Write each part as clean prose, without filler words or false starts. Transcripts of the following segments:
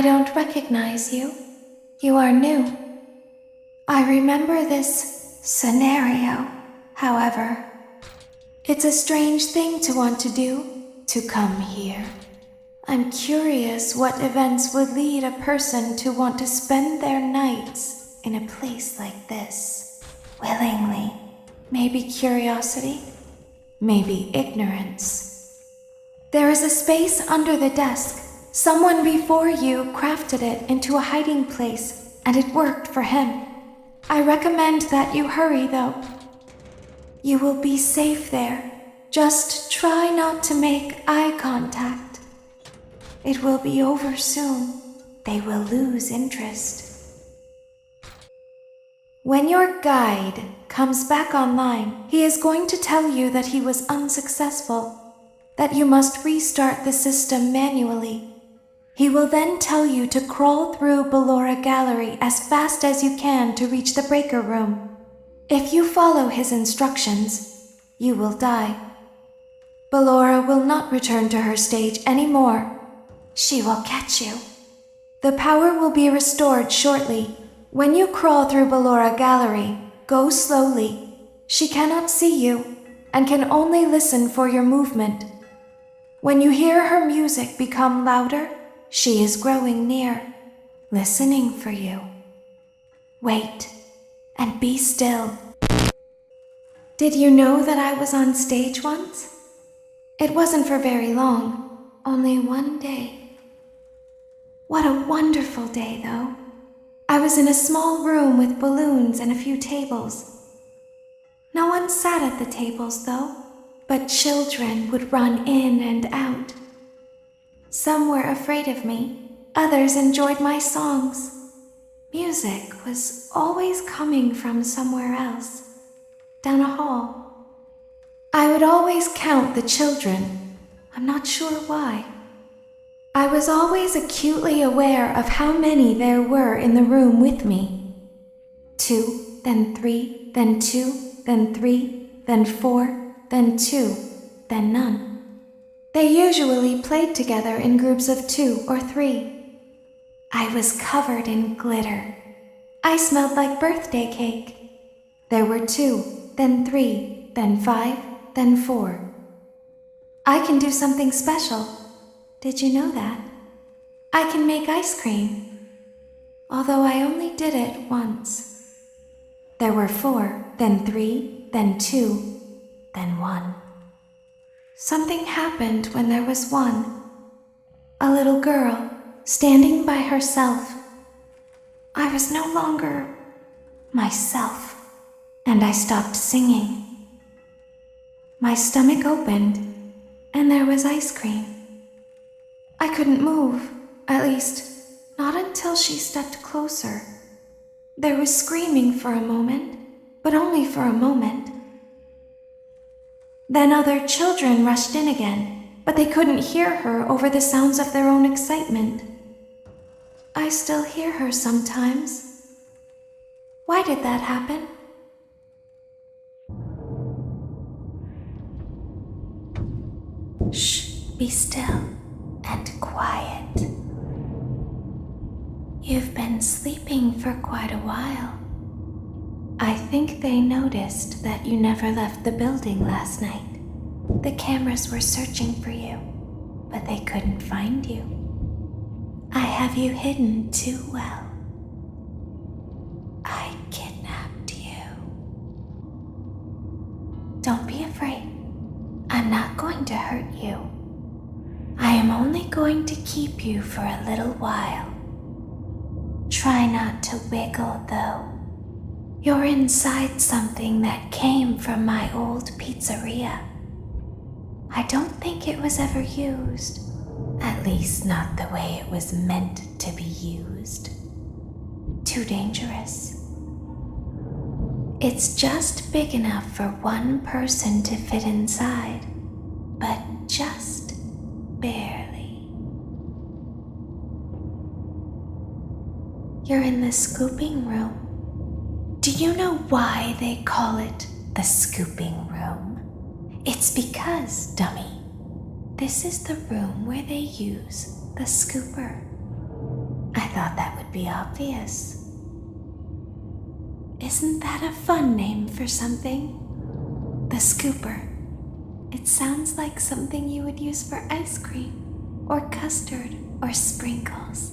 I don't recognize you. You are new. I remember this scenario, however. It's a strange thing to want to do, to come here. I'm curious what events would lead a person to want to spend their nights in a place like this. Willingly. Maybe curiosity, maybe ignorance. There is a space under the desk. Someone before you crafted it into a hiding place, and it worked for him. I recommend that you hurry, though. You will be safe there. Just try not to make eye contact. It will be over soon. They will lose interest. When your guide comes back online, he is going to tell you that he was unsuccessful, that you must restart the system manually. He will then tell you to crawl through Ballora Gallery as fast as you can to reach the breaker room. If you follow his instructions, you will die. Ballora will not return to her stage anymore. She will catch you. The power will be restored shortly. When you crawl through Ballora Gallery, go slowly. She cannot see you and can only listen for your movement. When you hear her music become louder, she is growing near, listening for you. Wait and be still. Did you know that I was on stage once? It wasn't for very long, only one day. What a wonderful day, though. I was in a small room with balloons and a few tables. No one sat at the tables, though, but children would run in and out. Some were afraid of me, others enjoyed my songs. Music was always coming from somewhere else, down a hall. I would always count the children, I'm not sure why. I was always acutely aware of how many there were in the room with me. 2, then 3, then 2, then 3, then 4, then 2, then none. They usually played together in groups of 2 or 3. I was covered in glitter. I smelled like birthday cake. There were 2, then 3, then 5, then 4. I can do something special. Did you know that? I can make ice cream, although I only did it once. There were 4, then 3, then 2, then 1. Something happened when there was 1. A little girl standing by herself. I was no longer myself, and I stopped singing. My stomach opened, and there was ice cream. I couldn't move, at least, not until she stepped closer. There was screaming for a moment, but only for a moment. Then other children rushed in again, but they couldn't hear her over the sounds of their own excitement. I still hear her sometimes. Why did that happen? Shh, be still and quiet. You've been sleeping for quite a while. I think they noticed that you never left the building last night. The cameras were searching for you, but they couldn't find you. I have you hidden too well. I kidnapped you. Don't be afraid. I'm not going to hurt you. I am only going to keep you for a little while. Try not to wiggle, though. You're inside something that came from my old pizzeria. I don't think it was ever used. At least not the way it was meant to be used. Too dangerous. It's just big enough for one person to fit inside, but just barely. You're in the scooping room. Do you know why they call it the scooping room? It's because, dummy, this is the room where they use the scooper. thought that would be obvious. Isn't that a fun name for something? The scooper. It sounds like something you would use for ice cream, or custard, or sprinkles.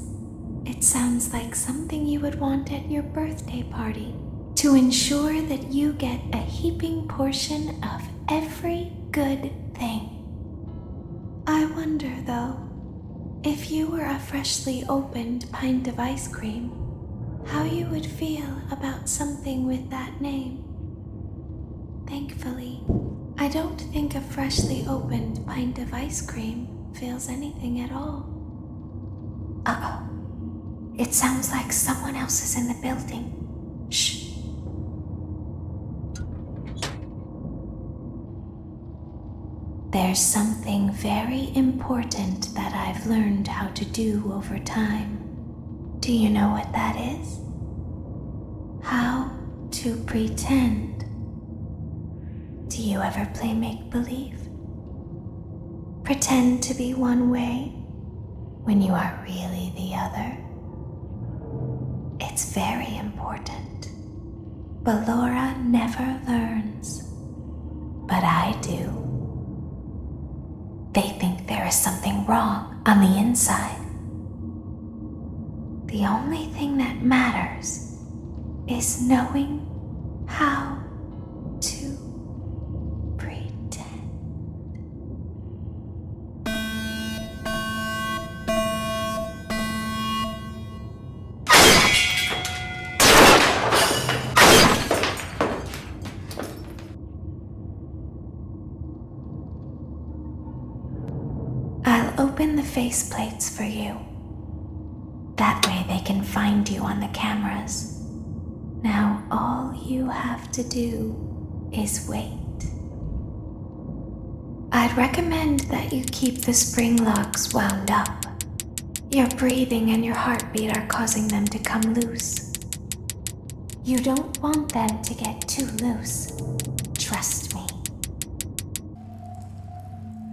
It sounds like something you would want at your birthday party to ensure that you get a heaping portion of every good thing. I wonder, though, if you were a freshly opened pint of ice cream, how you would feel about something with that name. Thankfully, I don't think a freshly opened pint of ice cream feels anything at all. Uh-oh. It sounds like someone else is in the building. Shh. There's something very important that I've learned how to do over time. Do you know what that is? How to pretend. Do you ever play make-believe? Pretend to be one way when you are really the other. It's very important. But Laura never learns. But I do. They think there is something wrong on the inside. The only thing that matters is knowing how to pretend. I'll open the faceplates for you. That way they can find you on the cameras. Now all you have to do is wait. I'd recommend that you keep the spring locks wound up. Your breathing and your heartbeat are causing them to come loose. You don't want them to get too loose. Trust me.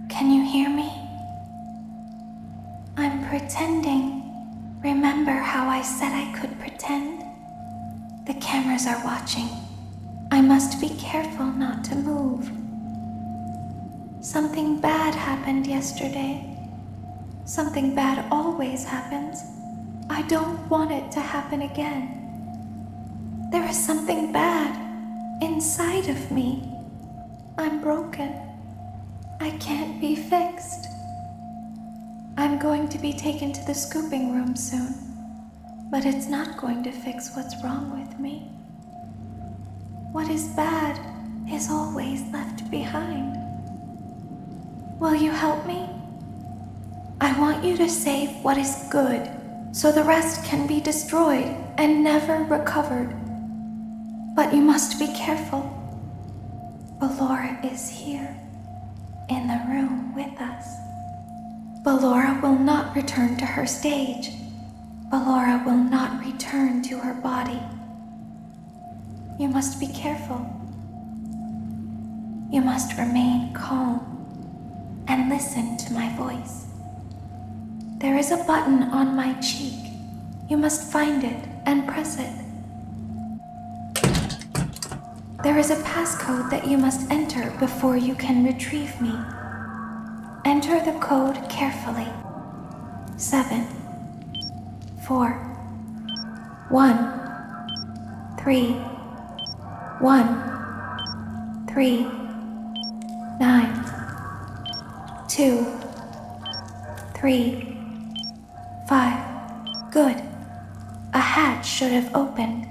Can you hear me? I'm pretending. Remember how I said I could pretend? The cameras are watching. I must be careful not to move. Something bad happened yesterday. Something bad always happens. I don't want it to happen again. There is something bad inside of me. I'm broken. I can't be fixed. I'm going to be taken to the scooping room soon, but it's not going to fix what's wrong with me. What is bad is always left behind. Will you help me? I want you to save what is good, so the rest can be destroyed and never recovered. But you must be careful. Ballora is here, in the room with us. Ballora will not return to her stage. Ballora will not return to her body. You must be careful. You must remain calm and listen to my voice. There is a button on my cheek. You must find it and press it. There is a passcode that you must enter before you can retrieve me. Enter the code carefully. 7, 4, 1, 3, 1, 3, 9, 2, 3, 5. Good. A hatch should have opened.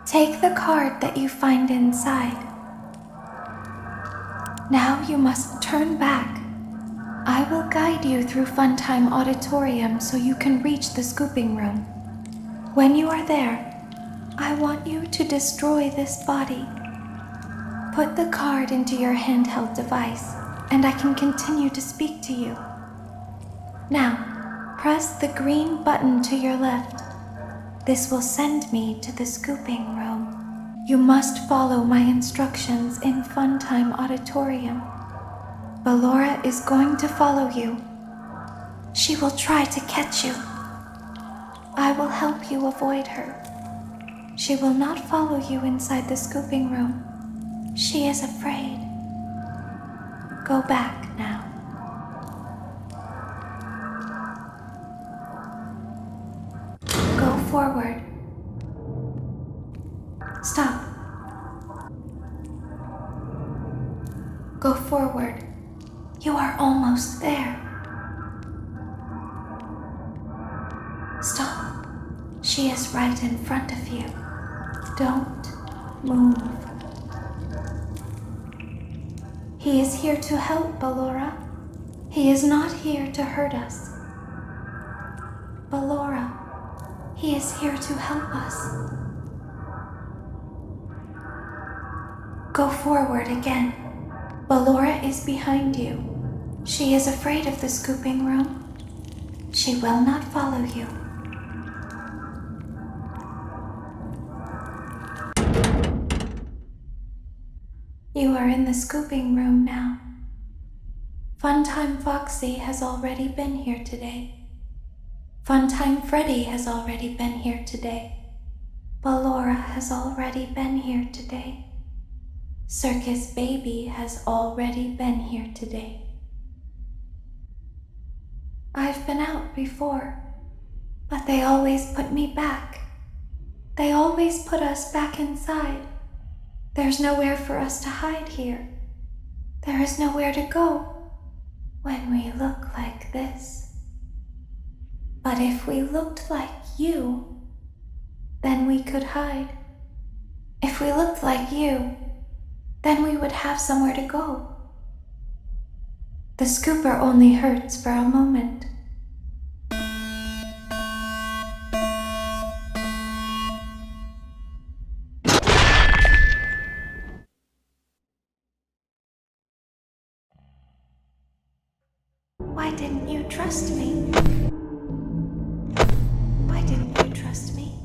Take the card that you find inside. Now you must turn back. I will guide you through Funtime Auditorium so you can reach the scooping room. When you are there, I want you to destroy this body. Put the card into your handheld device, and I can continue to speak to you. Now, press the green button to your left. This will send me to the scooping room. You must follow my instructions in Funtime Auditorium. Ballora is going to follow you. She will try to catch you. I will help you avoid her. She will not follow you inside the scooping room. She is afraid. Go back now. Go forward. Stop. Go forward. You are almost there. Stop. She is right in front of you. Don't move. He is here to help, Ballora. He is not here to hurt us. Ballora, he is here to help us. Go forward again. Ballora is behind you. She is afraid of the scooping room. She will not follow you. You are in the scooping room now. Funtime Foxy has already been here today. Funtime Freddy has already been here today. Ballora has already been here today. Circus Baby has already been here today. I've been out before, but they always put me back. They always put us back inside. There's nowhere for us to hide here. There is nowhere to go when we look like this. But if we looked like you, then we could hide. If we looked like you, then we would have somewhere to go. The scooper only hurts for a moment. Why didn't you trust me? Why didn't you trust me?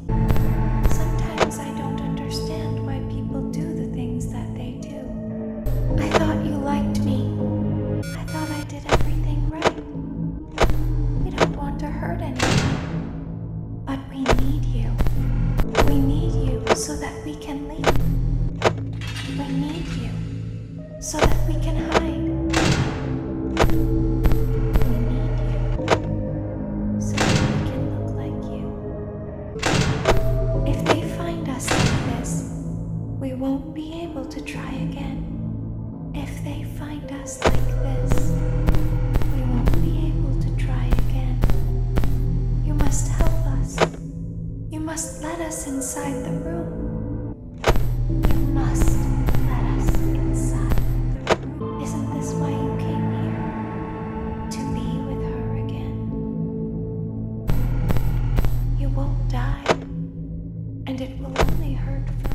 Sometimes I don't understand why people do the things that they do. I thought you liked me. I thought I did everything right. We don't want to hurt anyone. But we need you. We need you so that we can leave. We need you so that we can hide. We won't be able to try again. If they find us like this, we won't be able to try again. You must help us. You must let us inside the room. You must let us inside the room. Isn't this why you came here? To be with her again. You won't die, and it will only hurt for